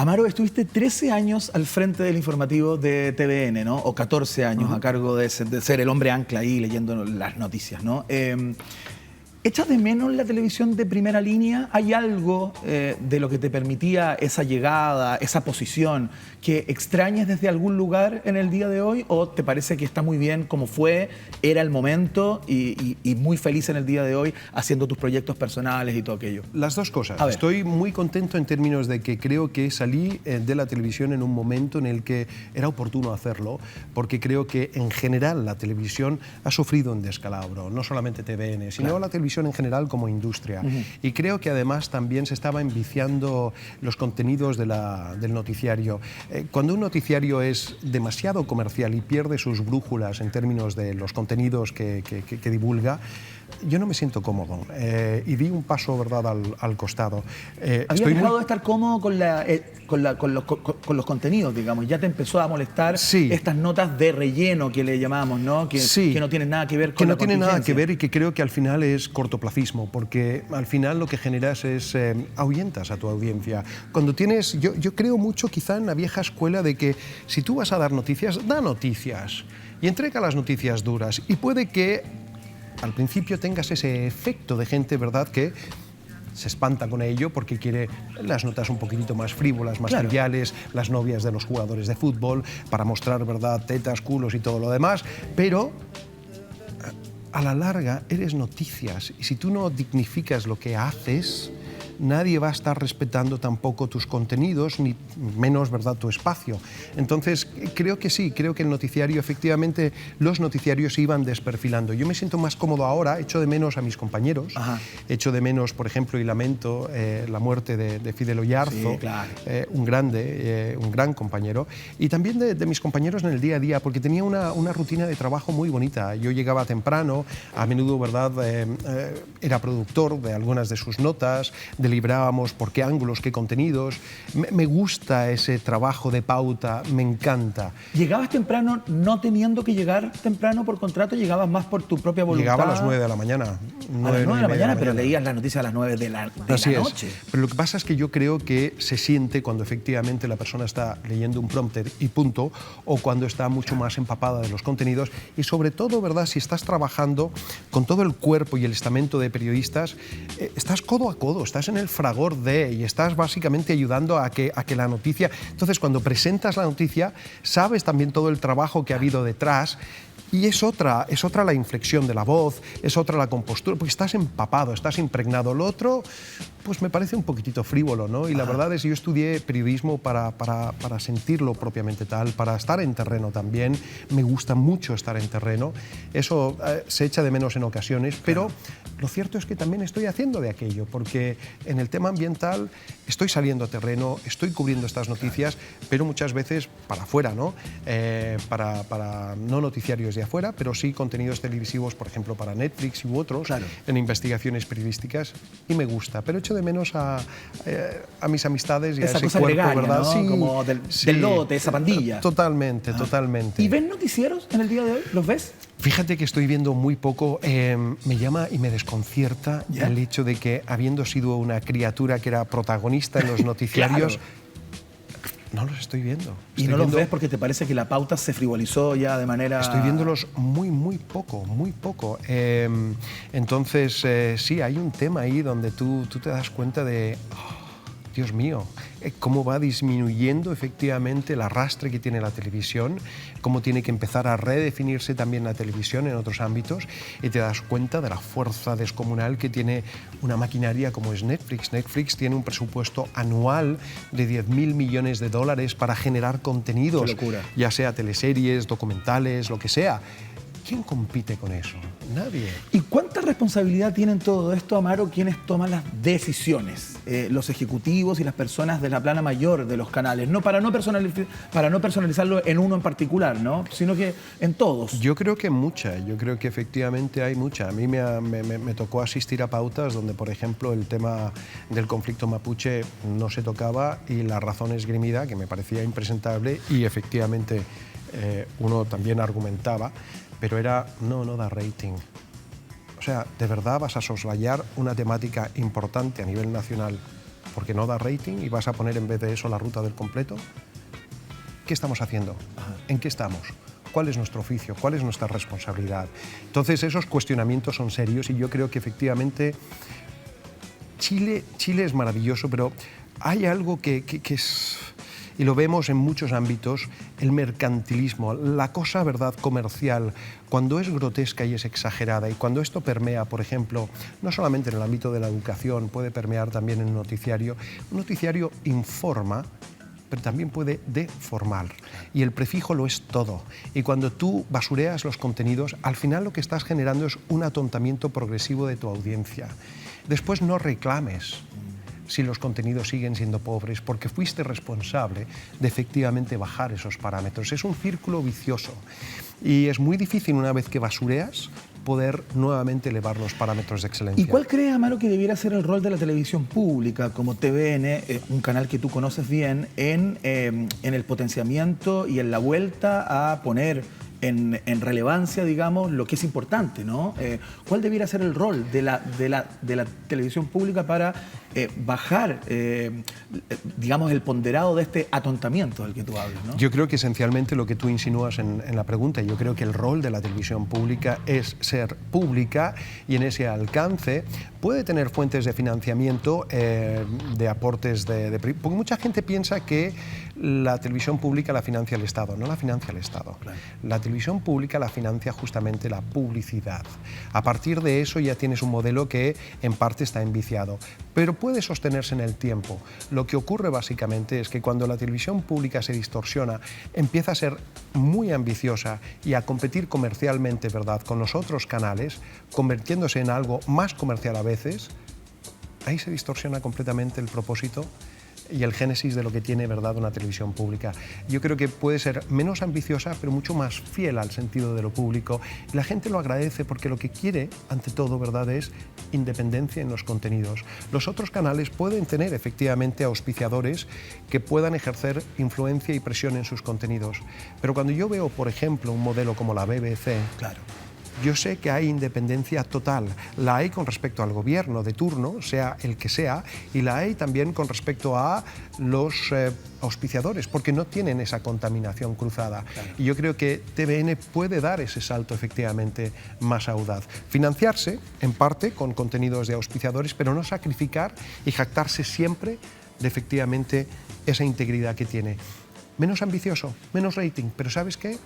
Amaro, estuviste 13 años al frente del informativo de TVN, ¿no? O 14 años a cargo de ser el hombre ancla ahí leyendo las noticias, ¿no? ¿Echas de menos la televisión de primera línea? ¿Hay algo de lo que te permitía esa llegada, esa posición, que extrañes desde algún lugar en el día de hoy? ¿O te parece que está muy bien como fue, era el momento y muy feliz en el día de hoy haciendo tus proyectos personales y todo aquello? Las dos cosas. Estoy muy contento en términos de que creo que salí de la televisión en un momento en el que era oportuno hacerlo, porque creo que en general la televisión ha sufrido un descalabro, no solamente TVN, sino la televisión en general como industria. Y creo que además también se estaba enviciando los contenidos del noticiario. Cuando un noticiario es demasiado comercial y pierde sus brújulas en términos de los contenidos que divulga, yo no me siento cómodo y di un paso, ¿verdad?, al costado. ¿Habías dejado de estar cómodo con los contenidos, digamos? ¿Ya te empezó a molestar estas notas de relleno que le llamamos, ¿no? Que no tienen nada que ver con la contingencia. Que no tienen nada que ver y que creo que al final es cortoplacismo, porque al final lo que generas es ahuyentas a tu audiencia. Cuando tienes, yo creo mucho quizá en la vieja escuela de que si tú vas a dar noticias, da noticias y entrega las noticias duras, y puede que al principio tengas ese efecto de gente, ¿verdad?, que se espanta con ello porque quiere las notas un poquitito más frívolas, más triviales, las novias de los jugadores de fútbol, para mostrar, ¿verdad?, tetas, culos y todo lo demás, pero a la larga eres noticias, y si tú no dignificas lo que haces, nadie va a estar respetando tampoco tus contenidos, ni menos, ¿verdad?, tu espacio. Entonces, creo que sí, creo que el noticiario, efectivamente, los noticiarios iban desperfilando. Yo me siento más cómodo ahora, echo de menos a mis compañeros, echo de menos, por ejemplo, y lamento la muerte de Fidel Oyarzo, un gran compañero, y también de mis compañeros en el día a día, porque tenía una rutina de trabajo muy bonita. Yo llegaba temprano, a menudo, ¿verdad?, era productor de algunas de sus notas, deliberábamos por qué ángulos, qué contenidos. Me gusta ese trabajo de pauta, me encanta. ¿Llegabas temprano no teniendo que llegar temprano por contrato? ¿Llegabas más por tu propia voluntad? Llegaba a las 9 de la mañana. A las 9 de la mañana, pero leías la noticia a las 9 de la noche. Pero lo que pasa es que yo creo que se siente cuando efectivamente la persona está leyendo un prompter y punto, o cuando está mucho más empapada de los contenidos, y sobre todo, ¿verdad?, si estás trabajando con todo el cuerpo y el estamento de periodistas, estás codo a codo, estás en el fragor y estás básicamente ayudando a que la noticia... Entonces, cuando presentas la noticia, sabes también todo el trabajo que ha habido detrás, y es otra la inflexión de la voz, es otra la compostura, porque estás empapado, estás impregnado. Lo otro, pues me parece un poquitito frívolo, ¿no? Y la verdad es que yo estudié periodismo para sentirlo propiamente tal, para estar en terreno también. Me gusta mucho estar en terreno. Eso se echa de menos en ocasiones, pero lo cierto es que también estoy haciendo de aquello, porque en el tema ambiental estoy saliendo a terreno, estoy cubriendo estas noticias, pero muchas veces para afuera, ¿no? Para no noticiarios de afuera, pero sí contenidos televisivos, por ejemplo, para Netflix u otros, en investigaciones periodísticas, y me gusta. Pero echo de menos a mis amistades y esa a ese cosa cuerpo, gregaria, ¿verdad? ¿no? Sí, como del lote, esa pandilla. Totalmente, totalmente. ¿Y ves noticieros en el día de hoy? ¿Los ves? Fíjate que estoy viendo muy poco. Me llama y me desconcierta el hecho de que, habiendo sido una criatura que era protagonista en los noticiarios, no los estoy viendo. ¿Y no los ves porque te parece que la pauta se frivolizó ya de manera...? Estoy viéndolos muy poco, muy poco. Entonces, sí, hay un tema ahí donde tú te das cuenta de... Dios mío, cómo va disminuyendo efectivamente el arrastre que tiene la televisión, cómo tiene que empezar a redefinirse también la televisión en otros ámbitos, y te das cuenta de la fuerza descomunal que tiene una maquinaria como es Netflix. Netflix tiene un presupuesto anual de 10.000 millones de dólares para generar contenidos, ya sea teleseries, documentales, lo que sea. ¿Quién compite con eso? Nadie. ¿Y cuánta responsabilidad tienen todo esto, Amaro, quienes toman las decisiones? Los ejecutivos y las personas de la plana mayor de los canales. No para no personalizarlo en uno en particular, ¿no? Sino que en todos. Yo creo que mucha. Yo creo que efectivamente hay mucha. A mí me tocó asistir a pautas donde, por ejemplo, el tema del conflicto mapuche no se tocaba y la razón esgrimida, que me parecía impresentable, y efectivamente uno también argumentaba, pero era, no da rating. O sea, ¿de verdad vas a soslayar una temática importante a nivel nacional porque no da rating y vas a poner en vez de eso la ruta del completo. ¿Qué estamos haciendo? ¿En qué estamos? ¿Cuál es nuestro oficio? ¿Cuál es nuestra responsabilidad? Entonces, esos cuestionamientos son serios y yo creo que efectivamente Chile es maravilloso, pero hay algo que es, y lo vemos en muchos ámbitos, el mercantilismo, la cosa, ¿verdad?, comercial, cuando es grotesca y es exagerada, y cuando esto permea, por ejemplo, no solamente en el ámbito de la educación, puede permear también en un noticiario informa, pero también puede deformar. Y el prefijo lo es todo. Y cuando tú basureas los contenidos, al final lo que estás generando es un atontamiento progresivo de tu audiencia. Después no reclames si los contenidos siguen siendo pobres, porque fuiste responsable de efectivamente bajar esos parámetros. Es un círculo vicioso. Y es muy difícil, una vez que basureas, poder nuevamente elevar los parámetros de excelencia. ¿Y cuál crees, Amaro, que debiera ser el rol de la televisión pública, como TVN, un canal que tú conoces bien, en el potenciamiento y en la vuelta a poner en relevancia, digamos, lo que es importante, ¿no? ¿Cuál debiera ser el rol de la televisión pública para bajar, digamos, el ponderado de este atontamiento del que tú hablas, ¿no? Yo creo que esencialmente lo que tú insinúas en la pregunta, yo creo que el rol de la televisión pública es ser pública y en ese alcance puede tener fuentes de financiamiento, de aportes porque mucha gente piensa que la televisión pública la financia el Estado. No la financia el Estado. Claro. La televisión pública la financia justamente la publicidad. A partir de eso ya tienes un modelo que en parte está enviciado, pero puede sostenerse en el tiempo. Lo que ocurre básicamente es que cuando la televisión pública se distorsiona, empieza a ser muy ambiciosa y a competir comercialmente, ¿verdad?, con los otros canales, convirtiéndose en algo más comercial a veces, ahí se distorsiona completamente el propósito y el génesis de lo que tiene, ¿verdad?, una televisión pública. Yo creo que puede ser menos ambiciosa, pero mucho más fiel al sentido de lo público. Y la gente lo agradece porque lo que quiere, ante todo, ¿verdad?, es independencia en los contenidos. Los otros canales pueden tener efectivamente auspiciadores que puedan ejercer influencia y presión en sus contenidos. Pero cuando yo veo, por ejemplo, un modelo como la BBC, Claro. yo sé que hay independencia total. La hay con respecto al gobierno de turno, sea el que sea, y la hay también con respecto a los auspiciadores, porque no tienen esa contaminación cruzada. Claro. Y yo creo que TVN puede dar ese salto efectivamente más audaz. Financiarse, en parte, con contenidos de auspiciadores, pero no sacrificar y jactarse siempre de efectivamente esa integridad que tiene. Menos ambicioso, menos rating, pero ¿sabes qué?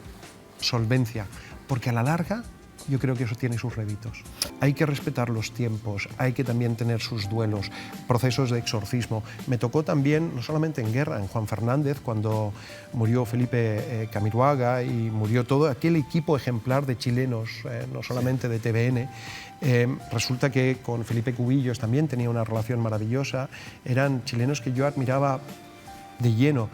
Solvencia, porque a la larga yo creo que eso tiene sus réditos. Hay que respetar los tiempos, hay que también tener sus duelos, procesos de exorcismo. Me tocó también, no solamente en guerra, en Juan Fernández, cuando murió Felipe Camiroaga y murió todo aquel equipo ejemplar de chilenos, no solamente de TVN. Resulta que con Felipe Cubillos también tenía una relación maravillosa, eran chilenos que yo admiraba de lleno.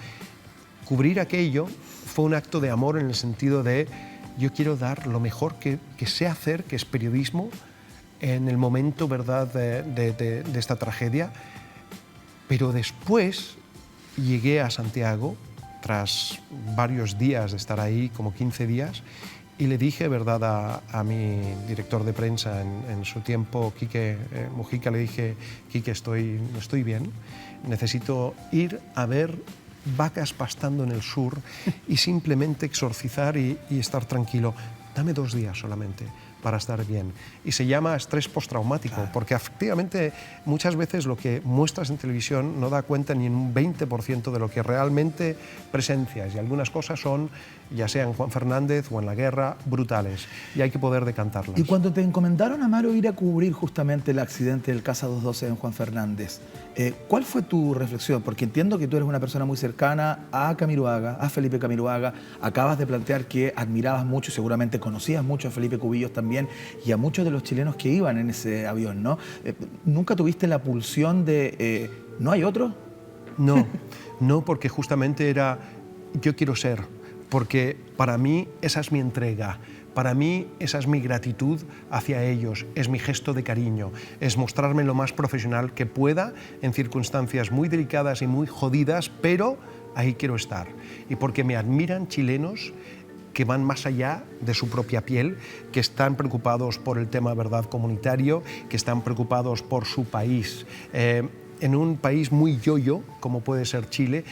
Cubrir aquello fue un acto de amor en el sentido de yo quiero dar lo mejor que sé hacer, que es periodismo, en el momento, ¿verdad?, de esta tragedia. Pero después llegué a Santiago, tras varios días de estar ahí, como 15 días, y le dije, ¿verdad?, a mi director de prensa en su tiempo, Quique Mujica, le dije, Quique, no estoy bien, necesito ir a ver vacas pastando en el sur y simplemente exorcizar y estar tranquilo. Dame 2 días solamente para estar bien. Y se llama estrés postraumático, Claro. porque efectivamente muchas veces lo que muestras en televisión no da cuenta ni en un 20% de lo que realmente presencias. Y algunas cosas son, ya sea en Juan Fernández o en la guerra, brutales. Y hay que poder decantarlas. Y cuando te encomendaron, Amaro, ir a cubrir justamente el accidente del Casa 212 en Juan Fernández, ¿cuál fue tu reflexión? Porque entiendo que tú eres una persona muy cercana a Camiroaga, a Felipe Camiroaga. Acabas de plantear que admirabas mucho, seguramente conocías mucho a Felipe Cubillos también y a muchos de los chilenos que iban en ese avión, ¿no? ¿Nunca tuviste la pulsión de ¿no hay otro? No, porque justamente era yo quiero ser, porque para mí esa es mi entrega. Para mí esa es mi gratitud hacia ellos, es mi gesto de cariño, es mostrarme lo más profesional que pueda en circunstancias muy delicadas y muy jodidas, pero ahí quiero estar. Y porque me admiran chilenos que van más allá de su propia piel, que están preocupados por el tema, ¿verdad?, comunitario, que están preocupados por su país. en un país muy yo-yo, como puede ser Chile,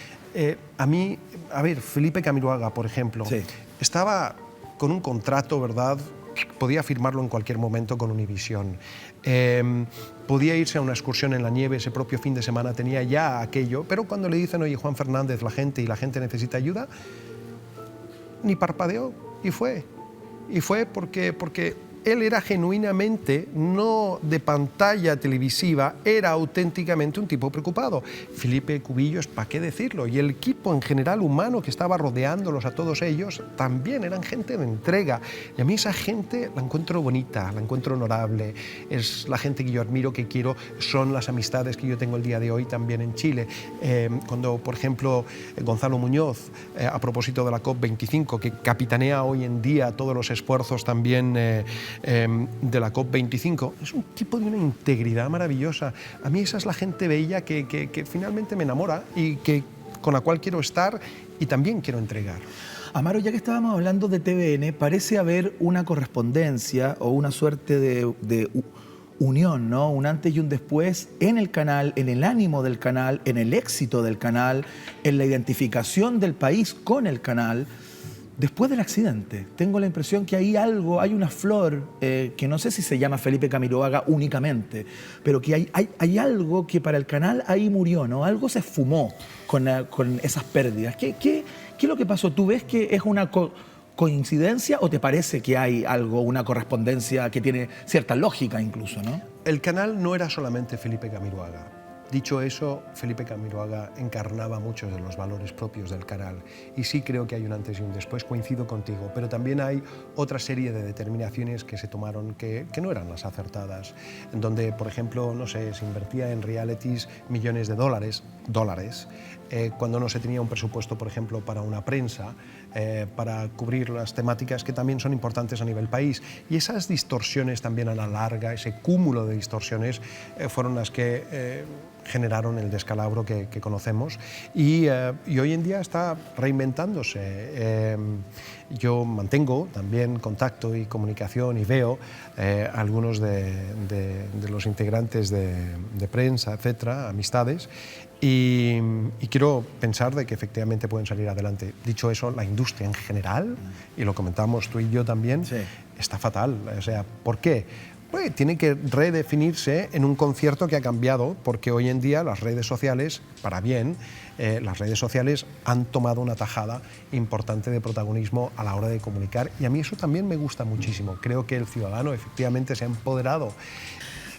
a mí, Felipe Camiroaga, por ejemplo, sí, estaba con un contrato, ¿verdad? Podía firmarlo en cualquier momento con Univisión. Podía irse a una excursión en la nieve ese propio fin de semana, tenía ya aquello, pero cuando le dicen, oye, Juan Fernández, la gente necesita ayuda, ni parpadeó y fue. Y fue porque él era genuinamente, no de pantalla televisiva, era auténticamente un tipo preocupado. Felipe Cubillos, ¿para qué decirlo? Y el equipo en general humano que estaba rodeándolos a todos ellos, también eran gente de entrega. Y a mí esa gente la encuentro bonita, la encuentro honorable. Es la gente que yo admiro, que quiero, son las amistades que yo tengo el día de hoy también en Chile. Cuando, por ejemplo, Gonzalo Muñoz, a propósito de la COP25, que capitanea hoy en día todos los esfuerzos también de la COP25, es un tipo de una integridad maravillosa. A mí esa es la gente bella que finalmente me enamora y con la cual quiero estar y también quiero entregar. Amaro, ya que estábamos hablando de TVN, parece haber una correspondencia o una suerte de unión, ¿no? Un antes y un después en el canal, en el ánimo del canal, en el éxito del canal, en la identificación del país con el canal. Después del accidente, tengo la impresión que hay algo, hay una flor que no sé si se llama Felipe Camiroaga únicamente, pero que hay algo que para el canal ahí murió, ¿no? Algo se esfumó con esas pérdidas. ¿Qué es lo que pasó? ¿Tú ves que es una coincidencia o te parece que hay algo, una correspondencia que tiene cierta lógica incluso, ¿no? El canal no era solamente Felipe Camiroaga. Dicho eso, Felipe Camiroaga encarnaba muchos de los valores propios del canal y sí creo que hay un antes y un después, coincido contigo, pero también hay otra serie de determinaciones que se tomaron que no eran las acertadas, en donde, por ejemplo, no sé, se invertía en realities millones de dólares, cuando no se tenía un presupuesto, por ejemplo, para una prensa, para cubrir las temáticas que también son importantes a nivel país. Y esas distorsiones también a la larga, ese cúmulo de distorsiones, fueron las que generaron el descalabro que conocemos y hoy en día está reinventándose. Yo mantengo también contacto y comunicación y veo algunos de los integrantes de prensa, etcétera, amistades, y quiero pensar de que efectivamente pueden salir adelante. Dicho eso, la industria en general, y lo comentamos tú y yo también, sí, está fatal. O sea, ¿por qué? Pues tiene que redefinirse en un concierto que ha cambiado, porque hoy en día las redes sociales, para bien, las redes sociales han tomado una tajada importante de protagonismo a la hora de comunicar, y a mí eso también me gusta muchísimo. Creo que el ciudadano efectivamente se ha empoderado.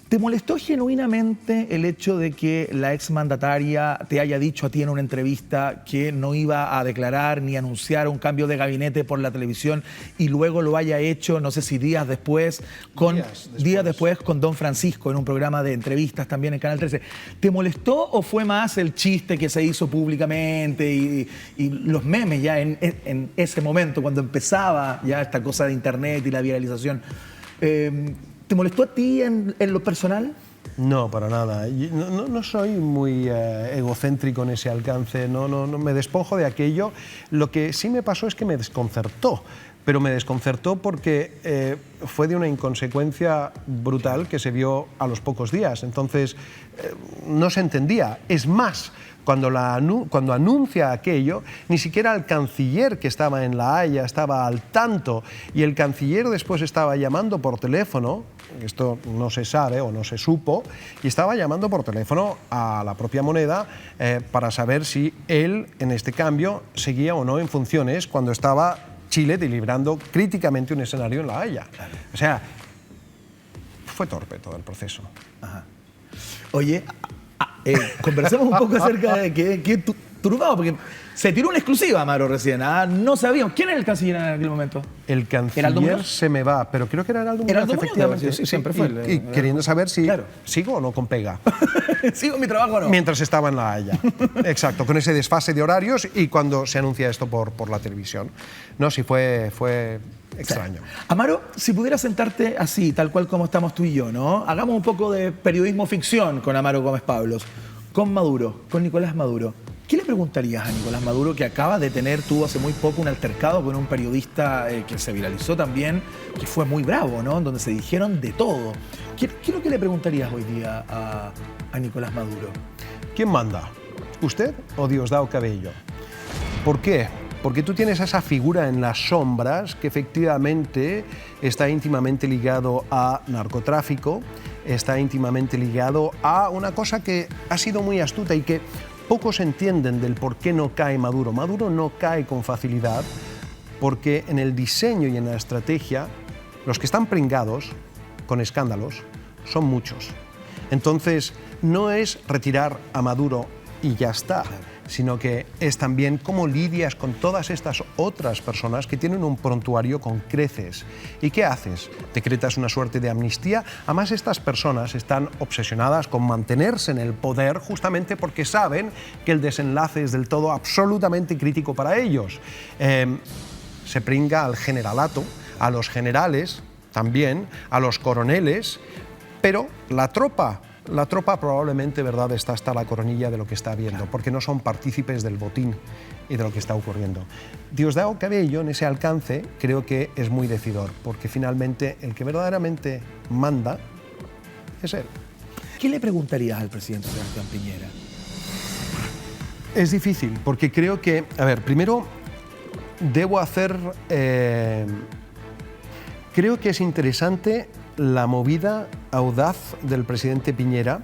¿Te molestó genuinamente el hecho de que la exmandataria te haya dicho a ti en una entrevista que no iba a declarar ni anunciar un cambio de gabinete por la televisión y luego lo haya hecho, no sé si días después con Don Francisco en un programa de entrevistas también en Canal 13? ¿Te molestó o fue más el chiste que se hizo públicamente y los memes ya en ese momento, cuando empezaba ya esta cosa de internet y la viralización? ¿Te molestó a ti en lo personal? No, para nada. No soy muy egocéntrico en ese alcance, no me despojo de aquello. Lo que sí me pasó es que me desconcertó, pero me desconcertó porque fue de una inconsecuencia brutal que se vio a los pocos días. Entonces, no se entendía. Es más, cuando anuncia aquello, ni siquiera el canciller que estaba en La Haya estaba al tanto, y el canciller después estaba llamando por teléfono, esto no se sabe o no se supo, y estaba llamando por teléfono a la propia Moneda para saber si él, en este cambio, seguía o no en funciones cuando estaba Chile librando críticamente un escenario en La Haya. O sea, fue torpe todo el proceso. Ajá. Oye, conversemos un poco acerca de que turbado, porque se tiró una exclusiva, Amaro, recién. No sabíamos. ¿Quién era el canciller en aquel momento? El canciller se me va, pero creo que era Heraldo Muñoz, efectivamente. Sí, siempre fue. Y queriendo saber si sigo o no con pega. ¿Sigo mi trabajo o no? Mientras estaba en La Haya. Exacto, con ese desfase de horarios y cuando se anuncia esto por la televisión. No, sí fue extraño. O sea, Amaro, si pudieras sentarte así, tal cual como estamos tú y yo, ¿no? Hagamos un poco de periodismo ficción con Amaro Gómez Pablos, con Maduro, con Nicolás Maduro. ¿Qué le preguntarías a Nicolás Maduro, que acaba de tuvo hace muy poco un altercado con un periodista que se viralizó también, que fue muy bravo, ¿no? En donde se dijeron de todo. ¿Qué es lo que le preguntarías hoy día a Nicolás Maduro? ¿Quién manda? ¿Usted o Diosdado Cabello? ¿Por qué? Porque tú tienes esa figura en las sombras que efectivamente está íntimamente ligado a narcotráfico, está íntimamente ligado a una cosa que ha sido muy astuta y que pocos entienden del por qué no cae Maduro. Maduro no cae con facilidad porque en el diseño y en la estrategia los que están pringados con escándalos son muchos. Entonces no es retirar a Maduro y ya está, sino que es también cómo lidias con todas estas otras personas que tienen un prontuario con creces. ¿Y qué haces? ¿Decretas una suerte de amnistía? Además, estas personas están obsesionadas con mantenerse en el poder justamente porque saben que el desenlace es del todo absolutamente crítico para ellos. Se pringa al generalato, a los generales también, a los coroneles, pero la tropa probablemente, ¿verdad?, está hasta la coronilla de lo que está viendo, porque no son partícipes del botín y de lo que está ocurriendo. Diosdado Cabello, en ese alcance, creo que es muy decidor, porque finalmente el que verdaderamente manda es él. ¿Qué le preguntarías al presidente Sebastián Piñera? Es difícil, porque creo que, a ver, primero debo hacer... creo que es interesante la movida audaz del presidente Piñera,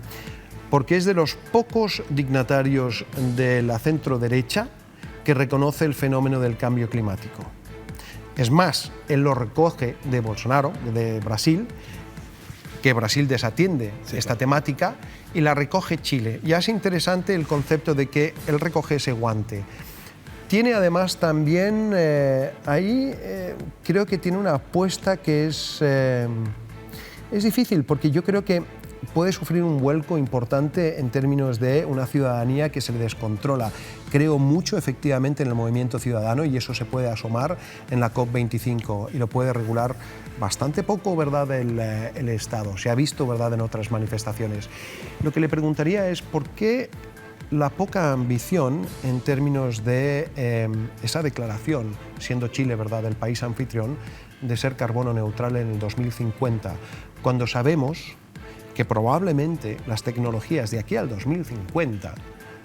porque es de los pocos dignatarios de la centro-derecha que reconoce el fenómeno del cambio climático. Es más, él lo recoge de Bolsonaro, de Brasil, que Brasil desatiende esta temática, y la recoge Chile. Ya es interesante el concepto de que él recoge ese guante. Tiene además también, creo que tiene una apuesta que es difícil, porque yo creo que puede sufrir un vuelco importante en términos de una ciudadanía que se le descontrola. Creo mucho efectivamente en el movimiento ciudadano y eso se puede asomar en la COP25 y lo puede regular bastante poco, ¿verdad?, el Estado. Se ha visto, ¿verdad?, en otras manifestaciones. Lo que le preguntaría es por qué la poca ambición en términos de esa declaración, siendo Chile, ¿verdad?, el país anfitrión, de ser carbono neutral en el 2050, cuando sabemos que probablemente las tecnologías de aquí al 2050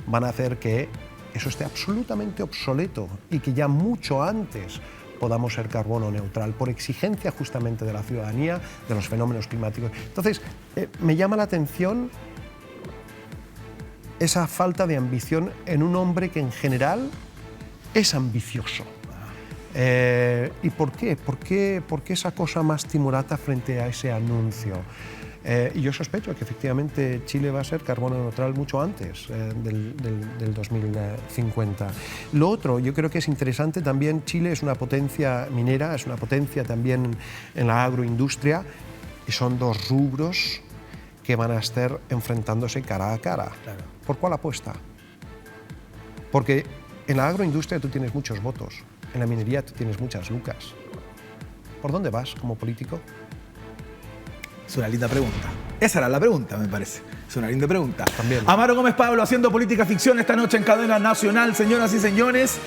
van a hacer que eso esté absolutamente obsoleto y que ya mucho antes podamos ser carbono neutral, por exigencia justamente de la ciudadanía, de los fenómenos climáticos. Entonces, me llama la atención esa falta de ambición en un hombre que en general es ambicioso. ¿Y por qué? ¿Por qué esa cosa más timorata frente a ese anuncio? Y yo sospecho que efectivamente Chile va a ser carbono neutral mucho antes del 2050. Lo otro, yo creo que es interesante también, Chile es una potencia minera, es una potencia también en la agroindustria, y son dos rubros que van a estar enfrentándose cara a cara. Claro. ¿Por cuál apuesta? Porque en la agroindustria tú tienes muchos votos, en la minería tú tienes muchas lucas. ¿Por dónde vas como político? Es una linda pregunta. Esa era la pregunta, me parece. Es una linda pregunta. También. Amaro Gómez Pablo haciendo política ficción esta noche en cadena nacional, señoras y señores.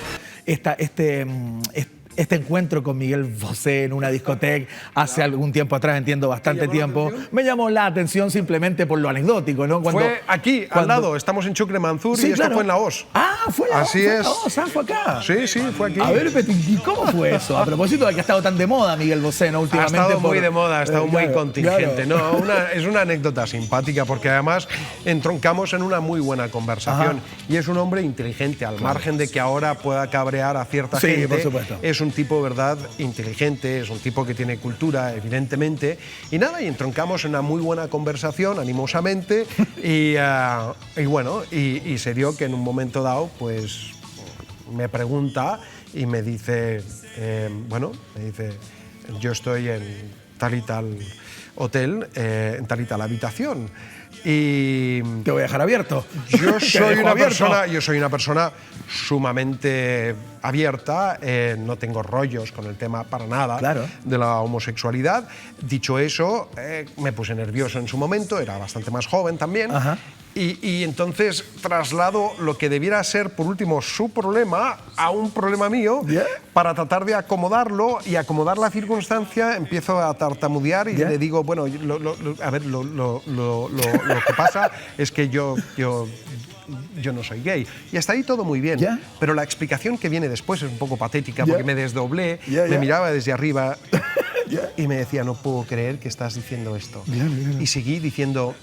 Este encuentro con Miguel Bosé en una discoteca hace algún tiempo atrás, entiendo bastante tiempo, me llamó la atención simplemente por lo anecdótico, ¿no? Fue aquí, al lado, estamos en Chucle Manzur, y esto fue en la OS. Ah, fue la OS. Así es. Fue acá. Sí, fue aquí. A ver, ¿y cómo fue eso? A propósito de que ha estado tan de moda Miguel Bosé, ¿no? Últimamente. Ha estado muy de moda, ha estado muy claro, contingente. claro. No, es una anécdota simpática, porque además entroncamos en una muy buena conversación. Ajá. Y es un hombre inteligente, al margen de que ahora pueda cabrear a cierta Sí, gente. por supuesto. Es un tipo, ¿verdad?, inteligente, es un tipo que tiene cultura, evidentemente. Y nada, y entroncamos en una muy buena conversación, animosamente. y bueno, y se dio que en un momento dado, pues me pregunta y me dice, yo estoy en tal y tal hotel, en tal y tal habitación. Y te voy a dejar abierto. Yo soy una persona sumamente abierta, no tengo rollos con el tema para nada, claro, de la homosexualidad. Dicho eso, me puse nervioso en su momento, era bastante más joven también. Ajá. Y entonces traslado lo que debiera ser, por último, su problema a un problema mío, para tratar de acomodarlo y acomodar la circunstancia. Empiezo a tartamudear y le digo, bueno, lo que pasa es que yo yo no soy gay. Y hasta ahí todo muy bien. ¿Ya? Pero la explicación que viene después es un poco patética, porque me desdoblé, Ya, me ya. miraba desde arriba Ya. y me decía, no puedo creer que estás diciendo esto. Bien. Y seguí diciendo,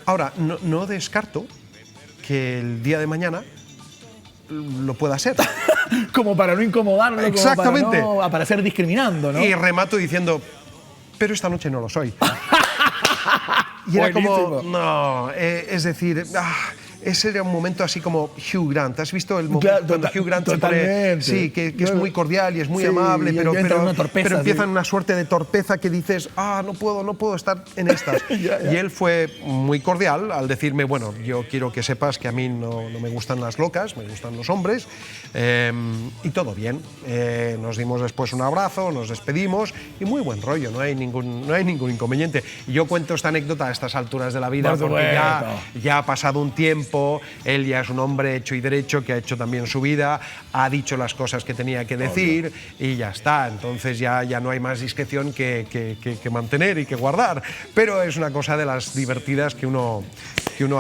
ahora, no descarto que el día de mañana lo pueda ser. Como para no incomodarlo, Exactamente. como para no aparecer discriminando, ¿no? Y remato diciendo, pero esta noche no lo soy. Y era como, Buenísimo. no, es decir, ese era un momento así como Hugh Grant. ¿Has visto el momento Claro, cuando Hugh Grant se pone, totalmente. sí, que es muy cordial y es muy Sí, amable, y pero entra en una torpeza, pero empieza sí. en una suerte de torpeza que dices, no puedo estar en estas. Ya. Y él fue muy cordial al decirme, bueno, yo quiero que sepas que a mí no me gustan las locas, me gustan los hombres, y todo bien. Nos dimos después un abrazo, nos despedimos y muy buen rollo, no hay ningún inconveniente. Y yo cuento esta anécdota a estas alturas de la vida Por porque supuesto. ya ha pasado un tiempo, él ya es un hombre hecho y derecho que ha hecho también su vida, ha dicho las cosas que tenía que decir y ya está. Entonces ya no hay más discreción que mantener y que guardar. Pero es una cosa de las divertidas que uno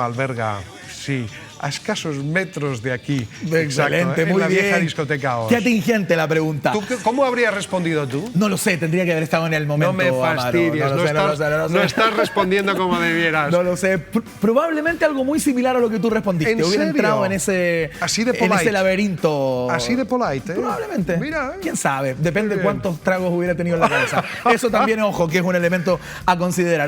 alberga, sí, a escasos metros de aquí. Excelente, en muy la bien. vieja discoteca Oz. Qué atingente la pregunta. ¿Cómo habrías respondido tú? No lo sé, tendría que haber estado en el momento. No me fastidies, Amaro. no estás respondiendo como debieras. No lo sé. Probablemente algo muy similar a lo que tú respondiste. ¿En Hubiera serio? entrado en ese, Así de en polite. ese laberinto. Así de polite, ¿eh? Probablemente. Mira, ¿Quién sabe? Depende Muy bien. cuántos tragos hubiera tenido en la cabeza. Eso también, ojo, que es un elemento a considerar.